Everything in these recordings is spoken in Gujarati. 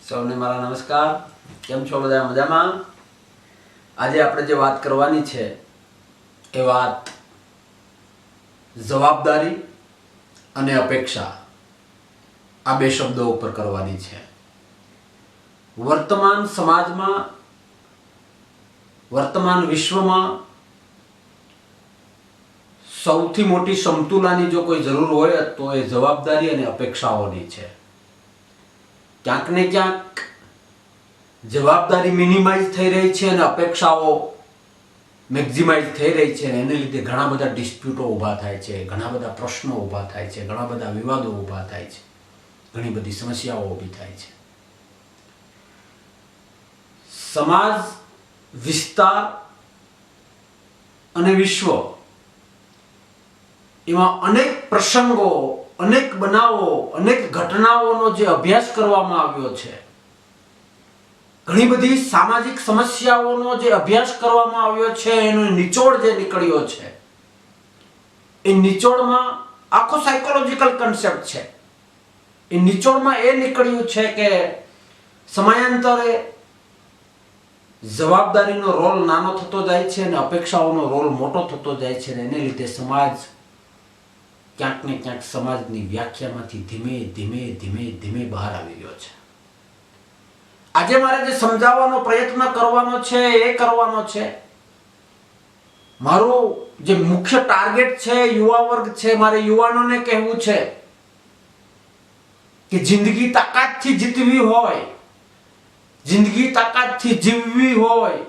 સૌને મારા નમસ્કાર. કેમ છો બધા? મજામાં? આજે આપણે જે વાત કરવાની છે એ વાત જવાબદારી અને અપેક્ષા આ બે શબ્દો ઉપર કરવાની છે. વર્તમાન સમાજમાં, વર્તમાન વિશ્વમાં સૌથી મોટી સમતુલાની જો કોઈ જરૂર હોય તો એ જવાબદારી અને અપેક્ષાઓની છે. ક્યાંક ને ક્યાંક જવાબદારી મિનિમાઇઝ થઈ રહી છે અને અપેક્ષાઓ મેક્ઝિમાઇઝ થઈ રહી છે, અને એને લીધે ઘણા બધા ડિસ્પ્યુટો ઊભા થાય છે, ઘણા બધા પ્રશ્નો ઊભા થાય છે, ઘણા બધા વિવાદો ઊભા થાય છે, ઘણી બધી સમસ્યાઓ ઊભી થાય છે. સમાજ, વિસ્તાર અને વિશ્વ એમાં અનેક પ્રસંગો, અનેક બનાવો, અનેક ઘટનાઓનો જે અભ્યાસ કરવામાં આવ્યો છે, ઘણી બધી સામાજિક સમસ્યાઓનો જે અભ્યાસ કરવામાં આવ્યો છે, એનો નિચોડ જે નીકળ્યો છે, એ નિચોડમાં આખો સાયકોલોજીકલ કન્સેપ્ટ છે. એ નિચોડમાં એ નીકળ્યું છે કે સમયાંતરે જવાબદારીનો રોલ નાનો થતો જાય છે અને અપેક્ષાઓનો રોલ મોટો થતો જાય છે, અને એને લીધે સમાજ ક્યાંક ને ક્યાંક સમાજની વ્યાખ્યામાંથી ધીમે ધીમે ધીમે ધીમે બહાર આવી રહ્યો છે. આજે મારે જે સમજાવવાનો પ્રયત્ન કરવાનો છે એ કરવાનો છે, મારો જે મુખ્ય ટાર્ગેટ છે યુવા વર્ગ છે. મારે યુવાનોને કહેવું છે કે જિંદગી તાકાતથી જીતવી હોય, જિંદગી તાકાતથી જીવવી હોય,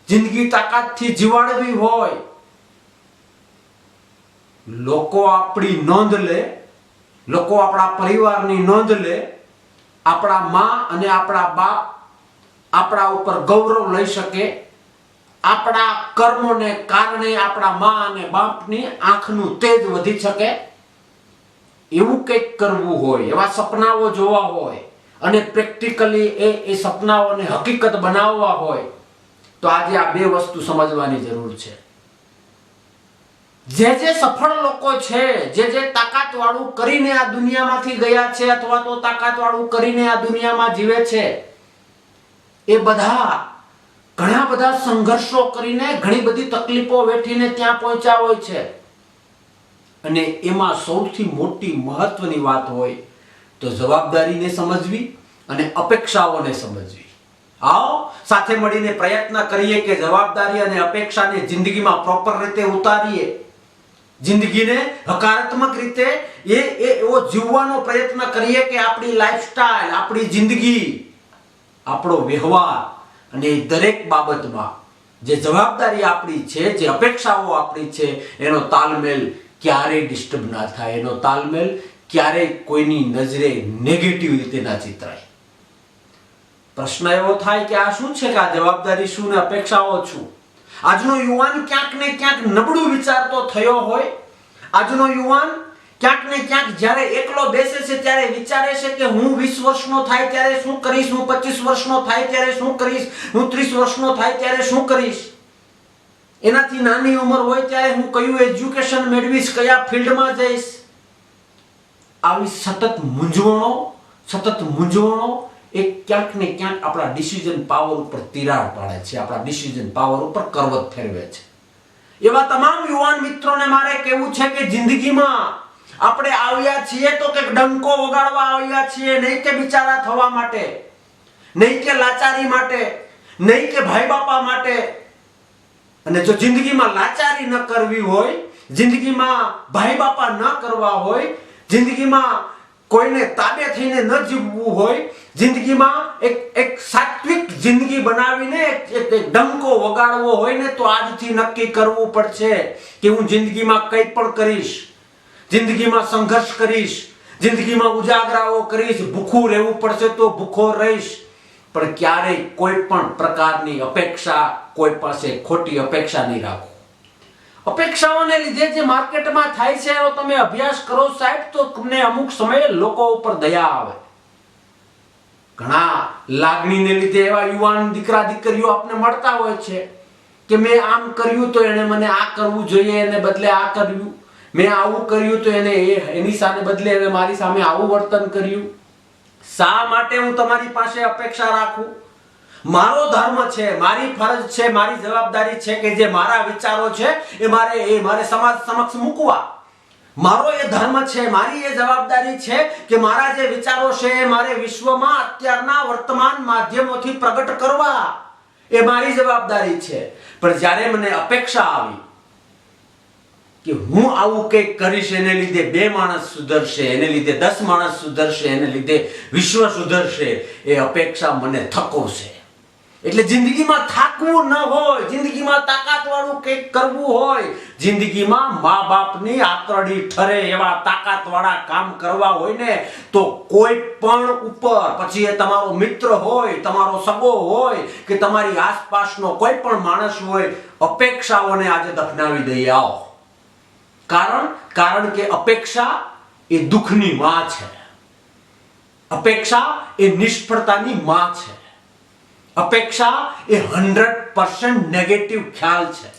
જિંદગી તાકાતથી જીવાડવી હોય, લોકો આપણી નોંધ લે, લોકો આપણા પરિવારની નોંધ લે, આપણા માં અને આપણા બાપ આપણા ઉપર ગૌરવ લઈ શકે, આપણા કર્મોને કારણે આપણા માં અને બાપની આંખનું તેજ વધી શકે, એવું કંઈક કરવું હોય, એવા સપનાઓ જોવા હોય અને પ્રેક્ટિકલી એ સપનાઓને હકીકત બનાવવા હોય તો આજે આ બે વસ્તુ સમજવાની જરૂર છે. જે સફળ લોકો છે, જે તાકાત વાળું કરીને આ દુનિયામાંથી ગયા છે અથવા તો તાકાત વાળું કરીને આ દુનિયામાં જીવે છે, એ બધા ઘણા બધા સંઘર્ષો કરીને, ઘણી બધી તકલીફો વેઠીને ત્યાં પહોંચ્યા હોય છે. અને એમાં સૌથી મોટી મહત્વની વાત હોય તો જવાબદારીને સમજવી અને અપેક્ષાઓને સમજવી. આવો સાથે મળીને પ્રયત્ન કરીએ કે જવાબદારી અને અપેક્ષાને જિંદગીમાં પ્રોપર રીતે ઉતારીએ, જિંદગીને હકારાત્મક રીતે એવો જીવવાનો પ્રયત્ન કરીએ કે આપણી લાઈફસ્ટાઈલ, આપણી જિંદગી, આપણો વ્યવહાર અને દરેક બાબતમાં જે જવાબદારી આપણી છે, જે અપેક્ષાઓ આપણી છે, એનો તાલમેલ ક્યારેય ડિસ્ટર્બ ના થાય, એનો તાલમેલ ક્યારેય કોઈની નજરે નેગેટિવ રીતે ના ચિતરાય. પ્રશ્ન એવો થાય કે આ શું છે, કે આ જવાબદારી શું ને અપેક્ષાઓ શું? આજનો યુવાન ક્યાંક ને ક્યાંક નબળું વિચારતો થયો હોય. આજનો યુવાન ક્યાંક ને ક્યાંક જ્યારે એકલો બેસે છે ત્યારે વિચારે છે કે હું 20 વર્ષનો થાય ત્યારે શું કરીશ, હું 25 વર્ષનો થાય ત્યારે શું કરીશ, હું 30 વર્ષનો થાય ત્યારે શું કરીશ. એનાથી નાની ઉંમર હોય ત્યારે હું કયું એજ્યુકેશન મેળવીશ, કયા ફિલ્ડમાં જઈશ. આવી સતત મૂંઝવણો એ ક્યાંક ને ક્યાંક આપણા ડિસિઝન પાવર ઉપર તિરાડ પાડે છે, આપણા ડિસિઝન પાવર ઉપર કરવત ફેરવે છે. એવા તમામ યુવાન મિત્રોને મારે કહેવું છે કે જિંદગીમાં આપણે આવ્યા છીએ તો કે ડંકો વગાડવા આવ્યા છીએ, નહીં કે બિચારા થવા માટે, નહીં કે લાચારી માટે, નહીં કે ભાઈ બાપા માટે. અને જો જિંદગીમાં લાચારી ન કરવી હોય, જિંદગીમાં ભાઈ બાપા ન કરવા હોય, જિંદગીમાં કોઈને તાબે થઈને ન જીવવું હોય, જિંદગીમાં એક સાત્વિક જિંદગી બનાવીને એક ડંકો વગાડવો હોય ને, તો આજથી નક્કી કરવું પડશે કે હું જિંદગીમાં કંઈ પણ કરીશ, જિંદગીમાં સંઘર્ષ કરીશ, જિંદગીમાં ઉજાગરાઓ કરીશ, ભૂખું રહેવું પડશે તો ભૂખો રહીશ, પણ ક્યારેય કોઈ પણ પ્રકારની અપેક્ષા, કોઈ પાસે ખોટી અપેક્ષા નહીં રાખો. અપેક્ષાઓને લીધે જે માર્કેટમાં થાય છે એનો તમે અભ્યાસ કરો સાહેબ, તો તમને અમુક સમયે લોકો ઉપર દયા આવે. ઘણા લાગણીને લીધે એવા યુવાન દીકરા દીકરીઓ આપને મળતા હોય છે કે મેં આમ કર્યું તો એને મને આ કરવું જોઈએ, એને બદલે આ કર્યું, મેં આવું કર્યું તો એને એની સામે બદલે એને મારી સામે આવું વર્તન કર્યું. શા માટે હું તમારી પાસે અપેક્ષા રાખું? મારો ધર્મ છે, મારી ફરજ છે, મારી જવાબદારી છે કે જે મારા વિચારો છે એ મારે સમાજ સમક્ષ મૂકવા. મારો એ ધર્મ છે, મારી એ જવાબદારી છે કે મારા જે વિચારો છે એ મારે વિશ્વમાં અત્યારના વર્તમાન માધ્યમોથી પ્રગટ કરવા. એ મારી જવાબદારી છે. પણ જ્યારે મને અપેક્ષા આવી કે હું આવું કંઈક કરીશ, એને લીધે 2 માણસ સુધરશે, એને લીધે 10 માણસ સુધરશે, એને લીધે વિશ્વ સુધરશે, એ અપેક્ષા મને થકોવશે. એટલે જિંદગીમાં થાકવું ન હોય, જિંદગીમાં તાકાતવાળું કંઈક કરવું હોય, જિંદગીમાં મા બાપની આંતરડી ઠરે એવા તાકાતવાળા કામ કરવા હોય ને, તો કોઈ પણ ઉપર, પછી એ તમારો મિત્ર હોય, તમારો સગો હોય કે તમારી આસપાસનો કોઈ પણ માણસ હોય, અપેક્ષાઓને આજે દફનાવી દઈએ. આવો. કારણ કે અપેક્ષા એ દુઃખની માં છે. અપેક્ષા એ નિષ્ફળતાની માં છે. અપેક્ષા એ 100% નેગેટિવ ખ્યાલ છે.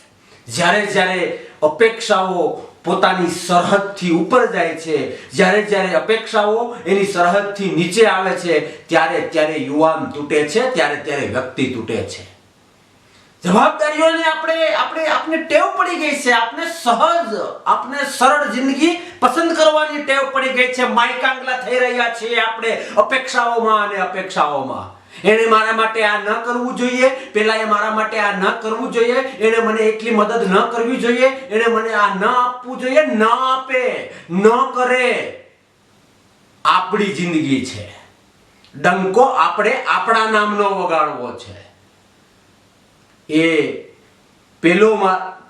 જ્યારે અપેક્ષાઓ પોતાની સરહદથી ઉપર જાય છે, જ્યારે અપેક્ષાઓ એની સરહદથી નીચે આવે છે, ત્યારે યુવાન તૂટે છે, ત્યારે વ્યક્તિ તૂટે છે. જવાબદારીઓને આપણે ટેવ પડી ગઈ છે. આપણે સરળ જિંદગી પસંદ કરવાની ટેવ પડી ગઈ છે. માયકાંગલા થઈ રહ્યા છીએ આપણે અપેક્ષાઓમાં. એને મારા માટે આ ન કરવું જોઈએ, પેલા એ મારા માટે આ ન કરવું જોઈએ, એને મને એટલી મદદ ન કરવી જોઈએ, એને મને આ ન આપવું જોઈએ, ન આપે, ન કરે. આપણી જિંદગી છે. ડંકો આપણે આપણા નામનો વગાડવો છે. એ પેલો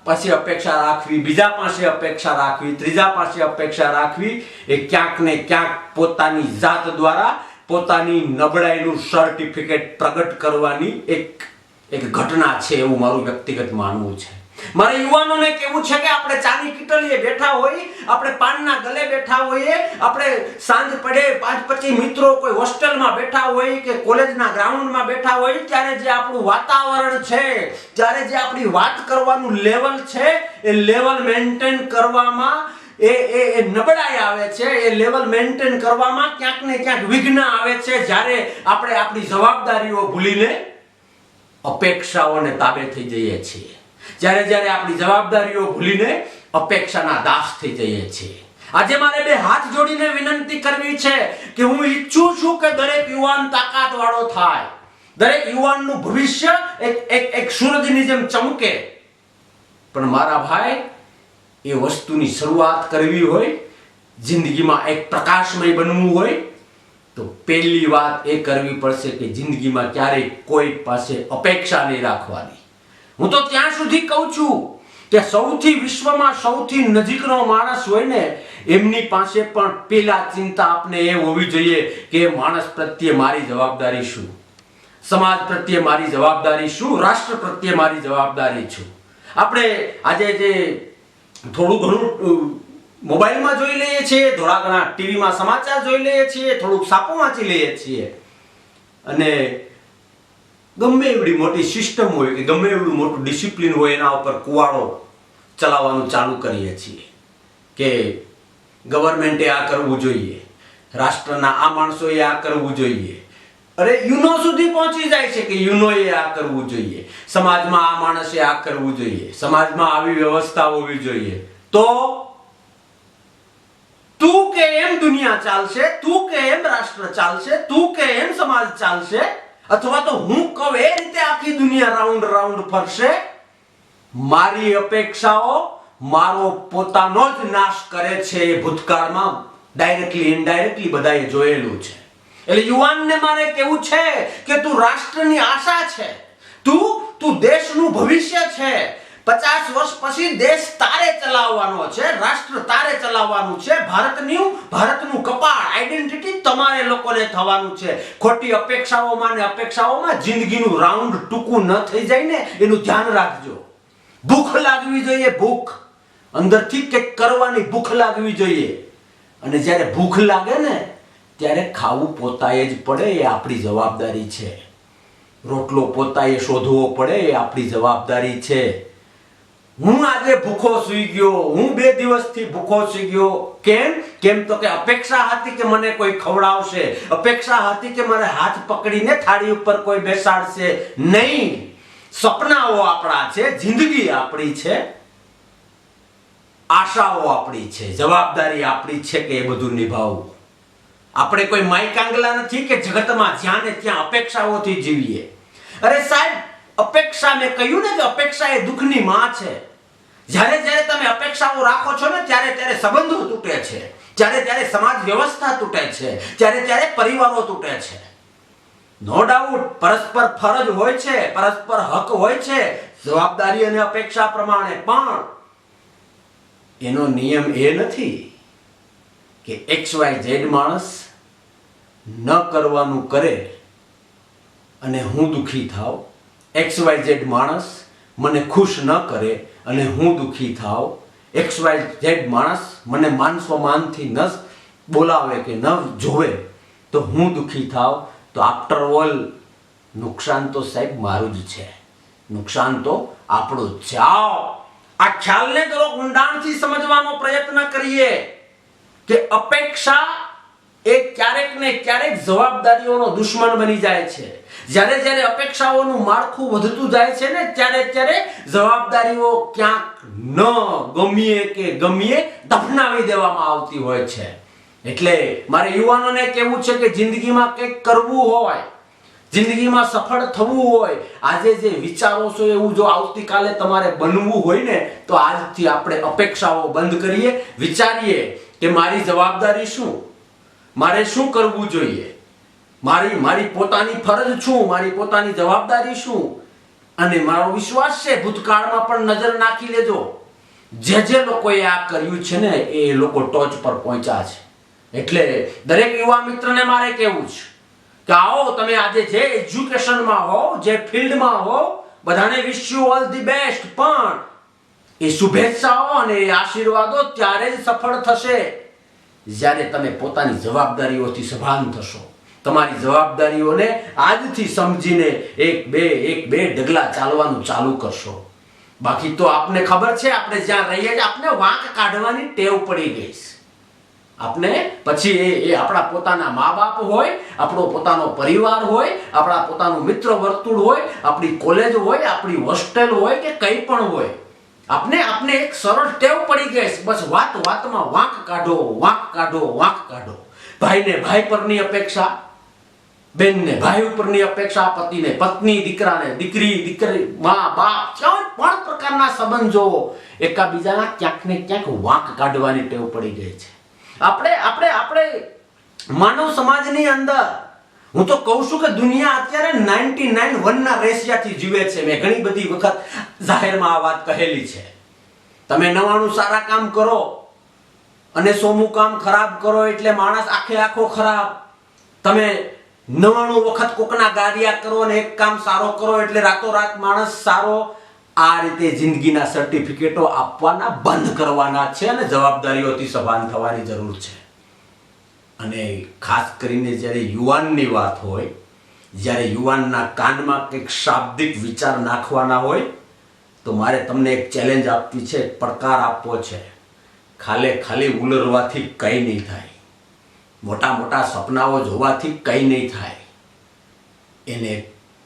પાસે અપેક્ષા રાખવી, બીજા પાસે અપેક્ષા રાખવી, ત્રીજા પાસે અપેક્ષા રાખવી, એ ક્યાંક ને ક્યાંક પોતાની જાત દ્વારા પોતાની નબળાઈનું સર્ટિફિકેટ પ્રગટ કરવાની એક ઘટના છે, એવું મારું વ્યક્તિગત માનવું છે. મારે યુવાનોને કહેવું છે કે આપણે ચાની કીટલીએ બેઠા હોઈએ, આપણે પાનના ગલે બેઠા હોઈએ, આપણે સાંજ પડે 5-25 મિત્રો કોઈ હોસ્ટેલમાં બેઠા હોય કે કોલેજના ગ્રાઉન્ડમાં બેઠા હોય, ત્યારે જે આપણું વાતાવરણ છે, ત્યારે જે આપણી વાત કરવાનું લેવલ છે, એ લેવલ મેન્ટેન કરવામાં એ નબળાઈ આવે છે. એ લેવલ મેન્ટેન કરવામાં ક્યાંક ને ક્યાંક વિઘ્ન આવે છે, જ્યારે આપણે આપણી જવાબદારીઓ ભૂલીને અપેક્ષાઓને તાબે થઈ જઈએ છીએ. જ્યારે આપણી જવાબદારીઓ ભૂલીને અપેક્ષાના દાસ થઈ જઈએ છીએ. આજે મારે 2 હાથ જોડીને વિનંતી કરવી છે કે હું ઈચ્છું છું કે દરેક યુવાન તાકાતવાળો થાય, દરેક યુવાનનું ભવિષ્ય એક સૂરજની જેમ ચમકે. પણ મારા ભાઈ, એ વસ્તુની શરૂઆત કરવી હોય, જિંદગીમાં એક પ્રકાશમય બનવું હોય, તો પહેલી વાત એ કરવી પડશે કે જિંદગીમાં ક્યારેય કોઈ પાસે અપેક્ષા નહીં રાખવાની. હું તો ત્યાં સુધી કહું છું કે વિશ્વમાં સૌથી નજીકનો માણસ હોય ને, એમની પાસે પણ પેલા ચિંતા આપને એ હોવી જોઈએ કે માણસ પ્રત્યે મારી જવાબદારી શું, સમાજ પ્રત્યે મારી જવાબદારી શું, રાષ્ટ્ર પ્રત્યે મારી જવાબદારી શું. આપણે આજે જે થોડું ઘણું મોબાઈલમાં જોઈ લઈએ છીએ, થોડા ઘણા ટીવીમાં સમાચાર જોઈ લઈએ છીએ, થોડુંક છાપું વાંચી લઈએ છીએ, અને ગમે એવડી મોટી સિસ્ટમ હોય કે ગમે એવડું મોટું ડિસિપ્લિન હોય, એના ઉપર કુવાડો ચલાવવાનું ચાલુ કરીએ છીએ કે ગવર્મેન્ટે આ કરવું જોઈએ, રાષ્ટ્રના આ માણસોએ આ કરવું જોઈએ. અરે યુનો સુધી પહોંચી જાય છે કે યુનોએ આ કરવું જોઈએ, સમાજમાં આ માણસે આ કરવું જોઈએ, સમાજમાં આવી વ્યવસ્થા હોવી જોઈએ. તો તું કે એમ દુનિયા ચાલશે, તું કે એમ રાષ્ટ્ર ચાલશે, તું કે એમ સમાજ ચાલશે, અથવા તો હું કહું એ રીતે આખી દુનિયા રાઉન્ડ ફરશે. મારી અપેક્ષાઓ મારો પોતાનો જ નાશ કરે છે. એ ભૂતકાળમાં ડાયરેક્ટલી ઇનડાયરેક્ટલી બધાએ જોયેલું છે. એટલે યુવાનને મારે કેવું છે કે તું રાષ્ટ્રની આશા છે, તું દેશનું ભવિષ્ય છે. 50 વર્ષ પછી દેશ તારે ચલાવવાનો છે, રાષ્ટ્ર તારે ચલાવવાનું છે, ભારતનું કપાળ, આઈડેન્ટિટી તમારે લોકોને થવાનું છે. ખોટી અપેક્ષાઓમાં જિંદગીનું રાઉન્ડ ટૂંકું ન થઈ જાય ને, એનું ધ્યાન રાખજો. ભૂખ લાગવી જોઈએ, ભૂખ અંદરથી કંઈક કરવાની ભૂખ લાગવી જોઈએ. અને જ્યારે ભૂખ લાગે ને, ત્યારે ખાવું પોતાએ જ પડે, એ આપણી જવાબદારી છે. રોટલો પોતાએ શોધવો પડે, એ આપણી જવાબદારી છે. હું આજે ભૂખો સૂઈ ગયો, હું 2 દિવસથી ભૂખો સૂઈ ગયો. કેમ તો કે અપેક્ષા હતી કે મને કોઈ ખવડાવશે, અપેક્ષા હતી કે મને હાથ પકડીને થાળી ઉપર કોઈ બેસાડશે. નહીં, સપનાઓ આપણા છે, જિંદગી આપણી છે, આશાઓ આપણી છે, જવાબદારી આપણી છે કે એ બધું નિભાવવું. આપણે કોઈ માઈકાંગલા નથી કે જગતમાં જ્યાં ને ત્યાં અપેક્ષાઓથી જીવીએ. અરે સાહેબ, અપેક્ષા, મેં કહ્યું ને કે અપેક્ષા એ દુઃખની માં છે. જ્યારે તમે અપેક્ષાઓ રાખો છો ને ત્યારે સંબંધો તૂટે છે, ત્યારે સમાજ વ્યવસ્થા તૂટે છે, ત્યારે પરિવારો તૂટે છે. નો ડાઉટ પરસ્પર ફરજ હોય છે, પરસ્પર હક હોય છે, જવાબદારી અને અપેક્ષા પ્રમાણે. પણ એનો નિયમ એ નથી કે XYZ માણસ ન કરવાનું કરે અને હું દુખી થાવ, XYZ માણસ મને ખુશ ન કરે અને હું દુખી થાવ, XYZ માણસ મને માન સ્વમાનથી ન બોલાવે કે ન જોવે તો હું દુખી થાવ. તો આફ્ટર ઓલ નુકસાન તો સાહેબ મારું જ છે, નુકસાન તો આપણું જ છે. આ ખ્યાલને થોડોક ઊંડાણથી સમજવાનો પ્રયત્ન કરીએ કે અપેક્ષા એ ક્યારેક ને ક્યારેક જવાબદારીઓનો દુશ્મન બની જાય છે. જ્યારે અપેક્ષાઓનું માળખું વધતું જાય છે ને ત્યારે જવાબદારીઓ ક્યાંક ન ગમીએ કે ગમીએ દફનાવી દેવામાં આવતી હોય છે. એટલે મારે યુવાનોને કહેવું છે કે જિંદગીમાં કંઈક કરવું હોય, જિંદગીમાં સફળ થવું હોય, આજે જે વિચારો છો એવું જો આવતીકાલે તમારે બનવું હોય ને તો આજથી આપણે અપેક્ષાઓ બંધ કરીએ, વિચારીએ કે મારી જવાબદારી શું, મારે શું કરવું જોઈએ, મારી પોતાની ફરજ શું, મારી પોતાની જવાબદારી શું. અને મારો વિશ્વાસ છે ભૂતકાળમાં પણ નજર નાખી લેજો, જે લોકોએ આ કર્યું છે ને એ લોકો ટોચ પર પહોંચ્યા છે. એટલે દરેક યુવા મિત્રને મારે કહેવું છે કે આવો તમે આજે જે એજ્યુકેશનમાં હો, જે ફિલ્ડમાં હો, બધાને wish you all the best. પણ એ શુભેચ્છાઓ અને એ આશીર્વાદો ત્યારે જ સફળ થશે જ્યારે તમે પોતાની જવાબદારીઓથી સભાન થશો, તમારી જવાબદારીઓને આજથી સમજીને એક બે ડગલા ચાલવાનું ચાલુ કરશો. બાકી તો આપને ખબર છે આપણે જ્યાં રહીએ છીએ આપને વાંક કાઢવાની ટેવ પડી ગઈ છે. આપણે પછી એ આપણા પોતાના મા બાપ હોય, આપણો પોતાનો પરિવાર હોય, આપણા પોતાનું મિત્ર વર્તુળ હોય, આપણી કોલેજ હોય, આપણી હોસ્ટેલ હોય કે કંઈ પણ હોય, આપને એક સરળ ટેવ પડી ગઈ છે. બસ વાતમાં વાંક કાઢો. ભાઈને ભાઈ પરની અપેક્ષા, બેનને ભાઈ ઉપરની અપેક્ષા, પતિને પત્ની, દીકરાને દીકરી, મા બાપ, કોઈ પણ પ્રકારના સંબંધો એકાબીજાના ક્યાંક ને ક્યાંક વાંક કાઢવાની ટેવ પડી ગઈ છે. આપણે માનવ સમાજની અંદર હું તો કહું છું કે દુનિયા અત્યારે 99 ના રેશિયાથી જીવે છે. મેં ઘણી બધી વખત જાહેરમાં આ વાત કહેલી છે. તમે 99 સારા કામ કરો અને 100મું કામ ખરાબ કરો એટલે માણસ આખો ખરાબ. તમે 99 વખત કોકના ગારિયા કરો અને એક કામ સારો કરો એટલે રાતોરાત માણસ સારો. આ રીતે જિંદગીના સર્ટિફિકેટો આપવાના બંધ કરવાના છે અને જવાબદારીઓથી સભાન થવાની જરૂર છે. અને ખાસ કરીને જ્યારે યુવાનની વાત હોય, જ્યારે યુવાનના કાનમાં કંઈક શાબ્દિક વિચાર નાખવાના હોય તો મારે તમને એક ચેલેન્જ આપવી છે, પડકાર આપવો છે. ખાલી ઉલરવાથી કંઈ નહીં થાય, મોટા સપનાઓ જોવાથી કંઈ નહીં થાય. એને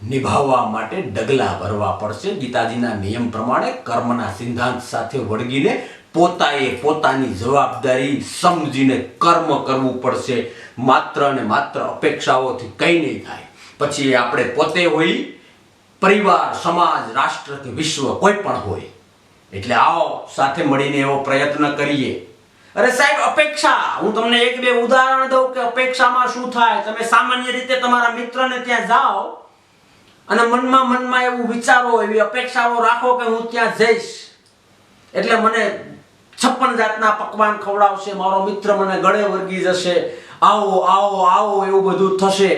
નિભાવવા માટે ડગલા ભરવા પડશે. ગીતાજીના નિયમ પ્રમાણે કર્મના સિદ્ધાંત સાથે વળગીને પોતાએ પોતાની જવાબદારી સમજીને કર્મ કરવું પડશે. માત્ર અને માત્ર અપેક્ષાઓથી કંઈ નહીં થાય. પછી આપણે પોતે હોય, પરિવાર, સમાજ, રાષ્ટ્ર કે વિશ્વ કોઈ પણ હોય. એટલે આવો સાથે મળીને એવો પ્રયત્ન કરીએ. અરે સાહેબ, અપેક્ષા, હું તમને 1-2 ઉદાહરણ દઉં કે અપેક્ષામાં શું થાય. તમે સામાન્ય રીતે તમારા મિત્રને ત્યાં જાઓ અને મનમાં એવું વિચારો, એવી અપેક્ષાઓ રાખો કે હું ત્યાં જઈશ એટલે મને 56 જાતના પકવાન ખવડાવશે, મારો મિત્ર મને ગળે વળગી જશે, આવો એવું બધું થશે.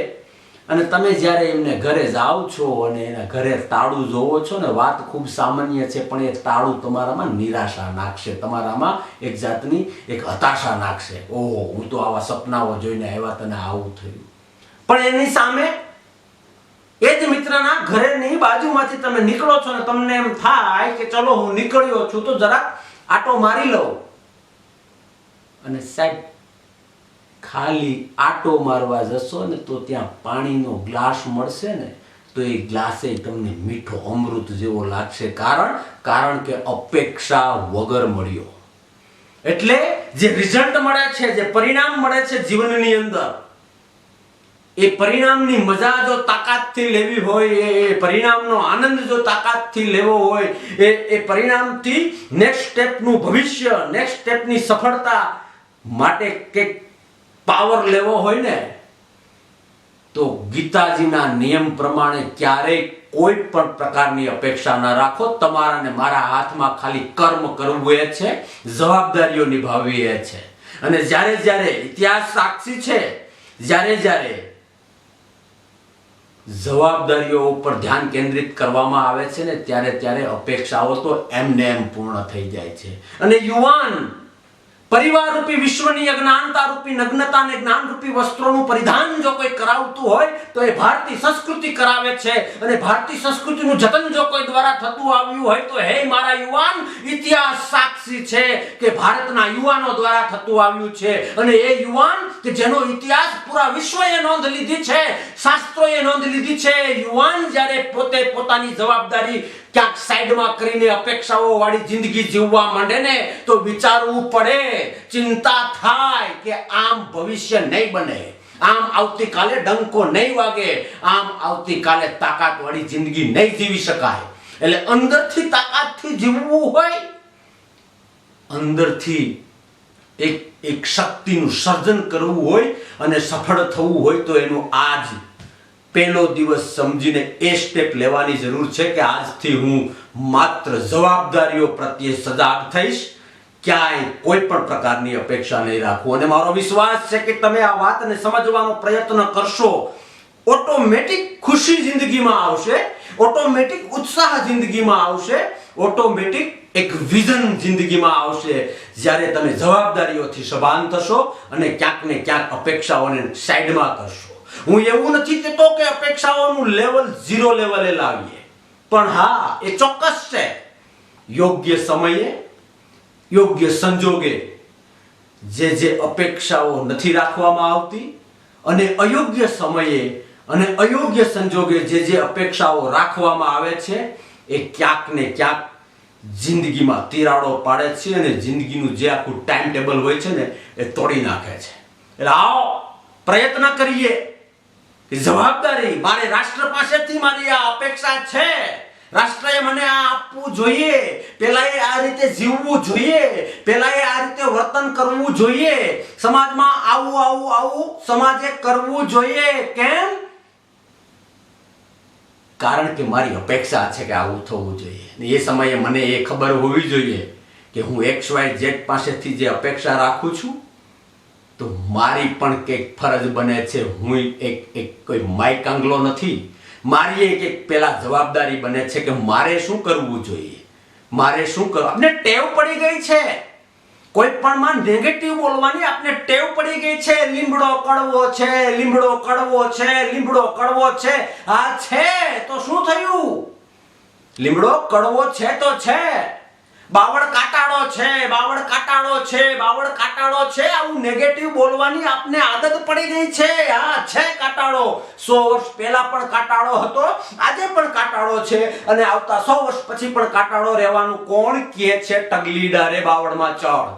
અને તમે જ્યારે એમને ઘરે જાઓ છો અને એના ઘરે તાળું જોવો છો ને, વાત ખૂબ સામાન્ય છે પણ એ તાળું તમારામાં નિરાશા નાખશે, તમારામાં એક જાતની એક હતાશા નાખશે. ઓહો, હું તો આવા સપનાઓ જોઈને આવ્યા, તને આવું થયું. પણ એની સામે એ જ મિત્રના ઘરેની બાજુમાંથી તમે નીકળો છો ને તમને એમ થાય કે ચલો હું નીકળ્યો છું તો જરાક આટો મારી લઉં, અને સાહેબ ખાલી આટો મારવા જશો ને તો ત્યાં પાણીનો ગ્લાસ મળશે ને તો એ ગ્લાસે તમને મીઠો અમૃત જેવો લાગશે. કારણ કે અપેક્ષા વગર મળ્યો. એટલે જે રિઝલ્ટ મળે છે, જે પરિણામ મળે છે જીવનની અંદર, એ પરિણામની મજા જો તાકાતથી લેવી હોય, એ પરિણામનો આનંદ જો તાકાતથી લેવો હોય, એ પરિણામથી નેક્સ્ટ સ્ટેપનું ભવિષ્ય, નેક્સ્ટ સ્ટેપની સફળતા માટે કે પાવર લેવો હોય ને, તો ગીતાજીના નિયમ પ્રમાણે ક્યારેય કોઈ પણ પ્રકારની અપેક્ષા ના રાખો. તમારા ને મારા હાથમાં ખાલી કર્મ કરવું એ છે, જવાબદારીઓ નિભાવવી એ છે. અને જ્યારે જ્યારે ઇતિહાસ સાક્ષી છે, જ્યારે જ્યારે જવાબદારીઓ ઉપર ધ્યાન કેન્દ્રિત કરવામાં આવે છે ને ત્યારે ત્યારે અપેક્ષાઓ તો એમને એમ પૂર્ણ થઈ જાય છે. અને યુવાન પરિવાર રૂપી વિશ્વની અજ્ઞાનતા રૂપી નગ્નતા અને જ્ઞાન રૂપી વસ્ત્રોનું પરિધાન જો કોઈ કરાવતું હોય તો એ ભારતીય સંસ્કૃતિ કરાવે છે. અને ભારતીય સંસ્કૃતિનું જતન જો કોઈ દ્વારા થતું આવ્યું હોય તો હે મારા યુવાન, ઇતિહાસ સાક્ષી છે કે ભારતના યુવાનો દ્વારા થતું આવ્યું છે. અને એ યુવાન કે જેનો ઇતિહાસ પૂરા વિશ્વએ નોંધ લીધી છે, શાસ્ત્રોએ નોંધ લીધી છે, યુવાન જ્યારે પોતે પોતાની જવાબદારી ક્યાંક સાઈડમાં કરીને અપેક્ષાઓ વાળી જિંદગી જીવવા માંડે ને તો વિચારવું પડે, ચિંતા થાય કે આમ ભવિષ્ય નહીં બને, આમ આવતીકાલે ડંકો નહીં વાગે, આમ આવતીકાલે તાકાત વાળી જિંદગી નહીં જીવી શકાય. એટલે અંદરથી તાકાતથી જીવવું હોય, અંદરથી એક શક્તિનું સર્જન કરવું હોય અને સફળ થવું હોય તો એનું આજ પહેલો દિવસ સમજીને એ સ્ટેપ લેવાની જરૂર છે કે આજથી હું માત્ર જવાબદારીઓ પ્રત્યે સજાગ થઈશ, ક્યાંય કોઈ પણ પ્રકારની અપેક્ષા નહીં રાખું. અને મારો વિશ્વાસ છે કે તમે આ વાતને સમજવાનો પ્રયત્ન કરશો, ઓટોમેટિક ખુશી જિંદગીમાં આવશે, ઓટોમેટિક ઉત્સાહ જિંદગીમાં આવશે, ઓટોમેટિક એક વિઝન જિંદગીમાં આવશે. જ્યારે તમે જવાબદારીઓથી સભાન થશો અને ક્યાંક ને ક્યાંક અપેક્ષાઓને સાઈડમાં કરશો. હું એવું નથી કહેતો કે અપેક્ષાઓનું લેવલ 0 લેવલે લાવીએ, પણ હા એ ચોક્કસ છે યોગ્ય સમયે, યોગ્ય સંજોગે જે અપેક્ષાઓ નથી રાખવામાં આવતી અને અયોગ્ય સમયે અને અયોગ્ય સંજોગે જે અપેક્ષાઓ રાખવામાં આવે છે એ ક્યાંક ને ક્યાંક જિંદગીમાં તિરાડો પાડે છે અને જિંદગીનું જે આખું ટાઈમ ટેબલ હોય છે ને એ તોડી નાખે છે. એટલે આવો પ્રયત્ન કરીએ કે જવાબદારી મારે રાષ્ટ્ર પાસેથી મારી આ અપેક્ષા છે, રાષ્ટ્રએ મને આ આપવું જોઈએ, પેલાએ આ રીતે જીવવું જોઈએ, પેલાએ આ રીતે વર્તન કરવું જોઈએ, સમાજમાં આવું સમાજે કરવું જોઈએ. કેમ? કારણ કે મારી અપેક્ષા છે કે આવું થવું જોઈએ. એ સમયે મને એ ખબર હોવી જોઈએ કે હું XYZ પાસેથી જે અપેક્ષા રાખું છું તો મારી પણ કંઈક ફરજ બને છે. હું એક કોઈ માયકાંગલો નથી, મારી એક પેલા જવાબદારી બને છે કે મારે શું કરવું જોઈએ, મારે શું કરવું. આપણે ટેવ પડી ગઈ છે કોઈ પણ માં નેગેટિવ બોલવાની, આપણે ટેવ પડી ગઈ છે. લીમડો કડવો છે, લીમડો કડવો છે, લીમડો કડવો છે. આ છે તો શું થયું? લીમડો કડવો છે તો છે, બાવળ કાટાળો છે, બાવળ કાટાળો છે, બાવળ કાટાળો છે. આવું નેગેટિવ બોલવાની આપને આદત પડી ગઈ છે. હા છે કાટાળો, 100 વર્ષ પહેલા પણ કાટાળો હતો, આજે પણ કાટાળો છે અને આવતા 100 વર્ષ પછી પણ કાટાળો રહેવાનું. કોણ કહે છે ટગલી ડારે બાવળમાં ચડ?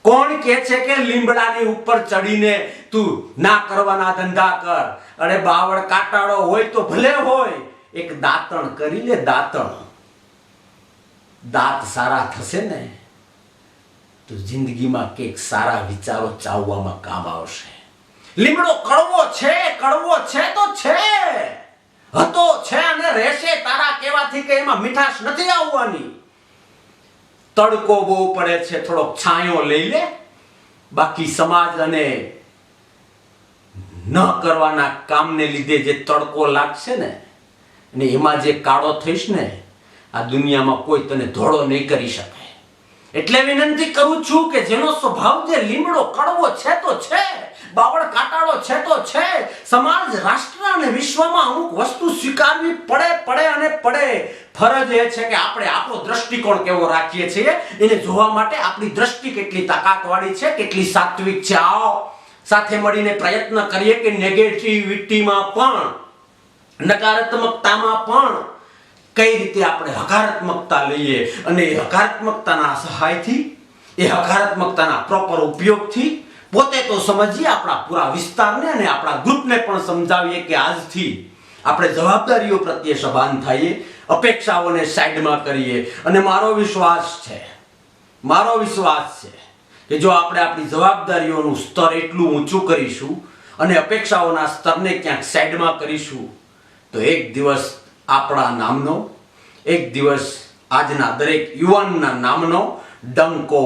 કોણ કહે છે કે લીમડાની ઉપર ચડીને તું ના કરવાના ધંધા કર? અરે બાવળ કાટાળો હોય તો ભલે હોય, એક દાંતણ કરી લે, દાંતણ. દાંત સારા થશે ને તો જિંદગીમાં કંઈક સારા વિચારો ચાવવામાં કામ આવશે. લીમડો કડવો છે, કડવો છે તો છે, હતો છે અને રહેશે. તારા કહેવાથી કે એમાં મીઠાશ નથી આવવાની. તડકો બહુ પડે છે, થોડોક છાંયો લઈ લે. બાકી સમાજ અને ન કરવાના કામને લીધે જે તડકો લાગશે ને અને એમાં જે કાળો થઈશ ને, આ દુનિયામાં કોઈ તને ધોળો નહીં કરી શકે. એટલે વિનંતી કરું છું કે જેનો સ્વભાવ જે લીમડો કડવો છે તો છે બાવળ કાટાળો છે તો છે. સમાજ, રાષ્ટ્ર અને વિશ્વમાં અમુક વસ્તુ સ્વીકારવી પડે. ફરજ એ છે કે આપણે આપણો દ્રષ્ટિકોણ કેવો રાખીએ છીએ એને જોવા માટે આપણી દ્રષ્ટિ કેટલી તાકાતવાળી છે, કેટલી સાત્વિક છે. આવો સાથે મળીને પ્રયત્ન કરીએ કે નેગેટિવિટીમાં પણ, નકારાત્મકતામાં પણ કઈ રીતે આપણે હકારાત્મકતા લઈએ અને એ હકારાત્મકતાના સહાયથી, એ હકારાત્મકતાના પ્રોપર ઉપયોગથી પોતે તો સમજીએ, આપણા પૂરા વિસ્તારને અને આપણા ગ્રુપને પણ સમજાવીએ કે આજથી આપણે જવાબદારીઓ પ્રત્યે સભાન થઈએ, અપેક્ષાઓને સાઈડમાં કરીએ. અને મારો વિશ્વાસ છે કે જો આપણે આપણી જવાબદારીઓનું સ્તર એટલું ઊંચું કરીશું અને અપેક્ષાઓના સ્તરને ક્યાંક સાઈડમાં કરીશું તો એક દિવસ આપણા નામનો, એક દિવસ આજના દરેક યુવાનના નામનો ડંકો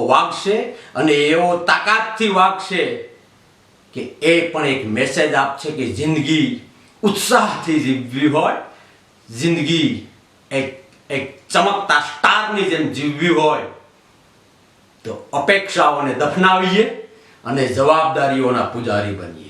વાગશે અને એવો તાકાતથી વાગશે કે એ પણ એક મેસેજ આપશે કે જિંદગી ઉત્સાહથી જીવવી હોય, જિંદગી એક ચમકતા સ્ટારની જેમ જીવવી હોય તો અપેક્ષાઓને દફનાવીએ અને જવાબદારીઓના પૂજારી બનીએ.